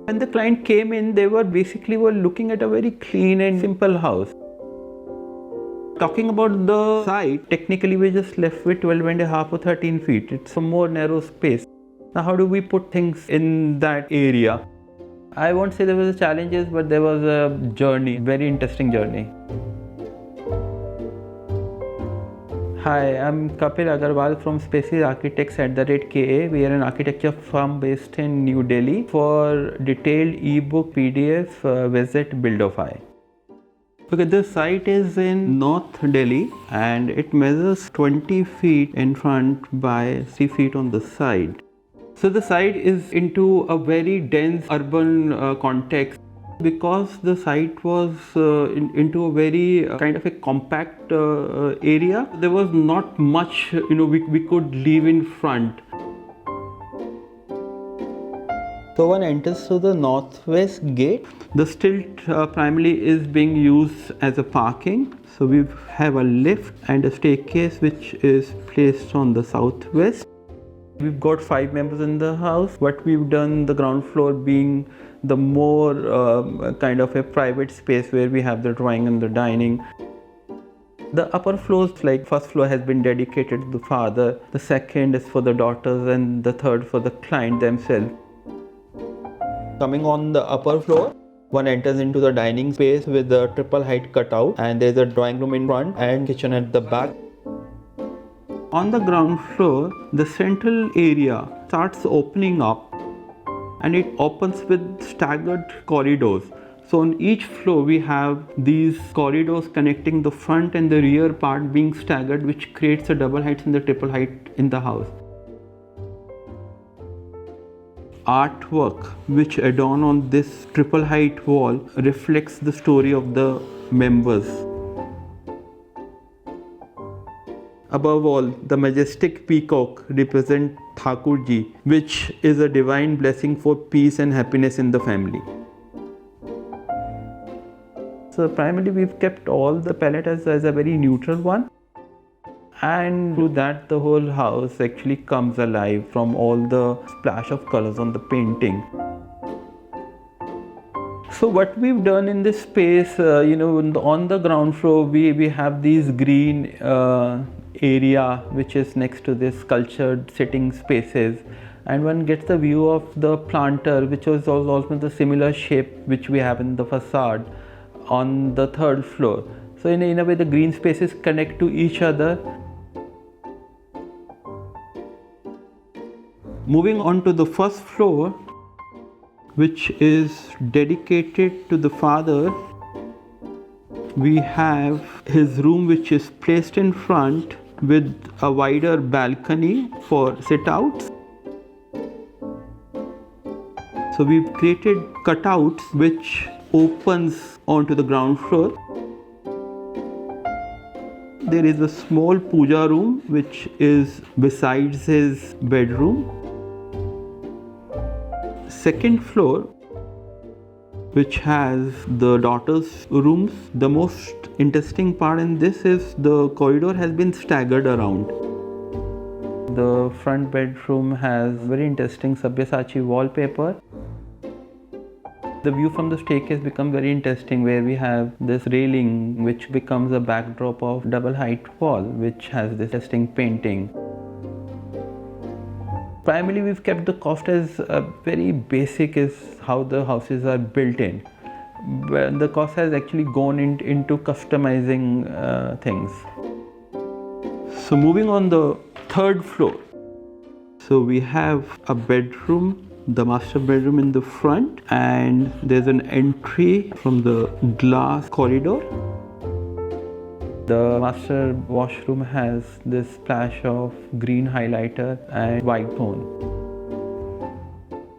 When the client came in, they were looking at a very clean and simple house. Talking about the site, technically we just left with 12.5 or 13 feet. It's a more narrow space. Now how do we put things in that area? I won't say there was challenges, but there was a journey, very interesting journey. Hi, I'm Kapil Agarwal from Spaces Architects @KA. We are an architecture firm based in New Delhi. For detailed ebook PDF, visit Buildofy. Okay, this site is in North Delhi and it measures 20 feet in front by 3 feet on the side. So the site is into a very dense urban context. Because the site was into a very kind of a compact area, there was not much we could leave in front. So one enters through the northwest gate. The stilt primarily is being used as a parking. So we have a lift and a staircase which is placed on the southwest. We've got 5 members in the house. What we've done, the ground floor being the more kind of a private space where we have the drawing and the dining. The upper floors, like first floor has been dedicated to the father, the second is for the daughters, and the third for the client themselves. Coming on the upper floor, one enters into the dining space with a triple height cutout, and there's a drawing room in front and kitchen at the back. On the ground floor, the central area starts opening up and it opens with staggered corridors. So on each floor we have these corridors connecting the front and the rear part being staggered, which creates a double height and the triple height in the house. Artwork which adorn on this triple height wall reflects the story of the members. Above all, the majestic peacock represents Thakurji, which is a divine blessing for peace and happiness in the family. So primarily we've kept all the palette as a very neutral one, and through that the whole house actually comes alive from all the splash of colors on the painting. So what we've done in this space, on the ground floor we have these green area which is next to this sculptured sitting spaces, and one gets the view of the planter, which was also the similar shape which we have in the facade on the third floor. So in a way the green spaces connect to each other. Moving on to the first floor, which is dedicated to the father, we have his room which is placed in front with a wider balcony for sit-outs. So we've created cutouts which opens onto the ground floor. There is a small puja room which is besides his bedroom. Second floor, which has the daughters' rooms. The most interesting part in this is the corridor has been staggered around. The front bedroom has very interesting Sabyasachi wallpaper. The view from the staircase becomes very interesting, where we have this railing which becomes a backdrop of double height wall which has this interesting painting. Primarily we've kept the cost as very basic, is how the houses are built in. But the cost has actually gone into customizing things. So moving on the third floor. So we have a bedroom, the master bedroom in the front, and there's an entry from the glass corridor. The master washroom has this splash of green highlighter and white tone.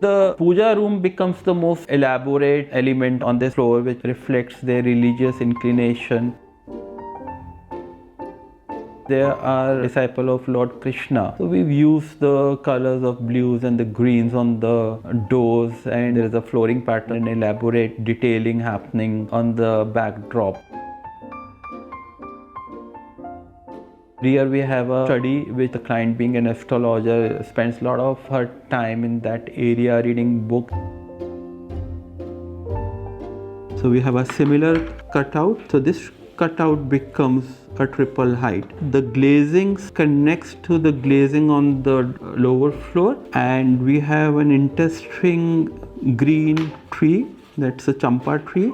The puja room becomes the most elaborate element on this floor, which reflects their religious inclination. They are disciple of Lord Krishna. So we've used the colors of blues and the greens on the doors, and there is a flooring pattern, elaborate detailing happening on the backdrop. Here we have a study with the client, being an astrologer, spends a lot of her time in that area reading books. So we have a similar cutout. So this cutout becomes a triple height. The glazing connects to the glazing on the lower floor, and we have an interesting green tree. That's a champa tree.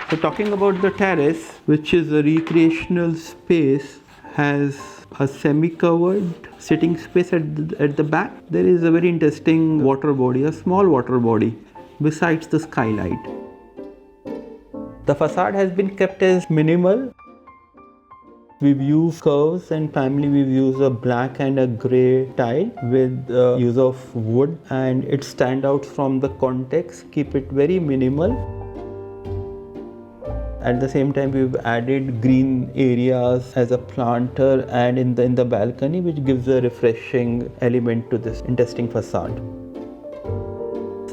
So talking about the terrace, which is a recreational space, has a semi-covered sitting space at the back. There is a very interesting water body, a small water body, besides the skylight. The facade has been kept as minimal. We've used curves, and primarily we've used a black and a grey tile with use of wood, and it stands out from the context, keep it very minimal. At the same time, we've added green areas as a planter and in the balcony, which gives a refreshing element to this interesting facade.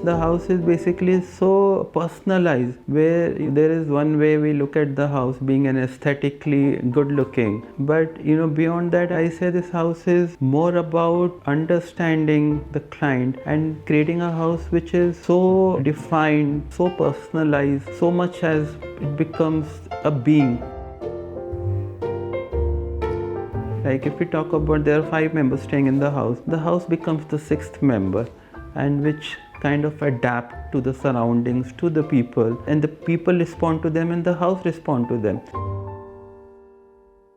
The house is basically so personalized, where there is one way we look at the house being an aesthetically good looking, but beyond that, I say this house is more about understanding the client and creating a house which is so defined, so personalized, so much as it becomes a being. Like if we talk about there are 5 members staying in the house becomes the 6th member, and which kind of adapt to the surroundings, to the people, and the people respond to them and the house respond to them.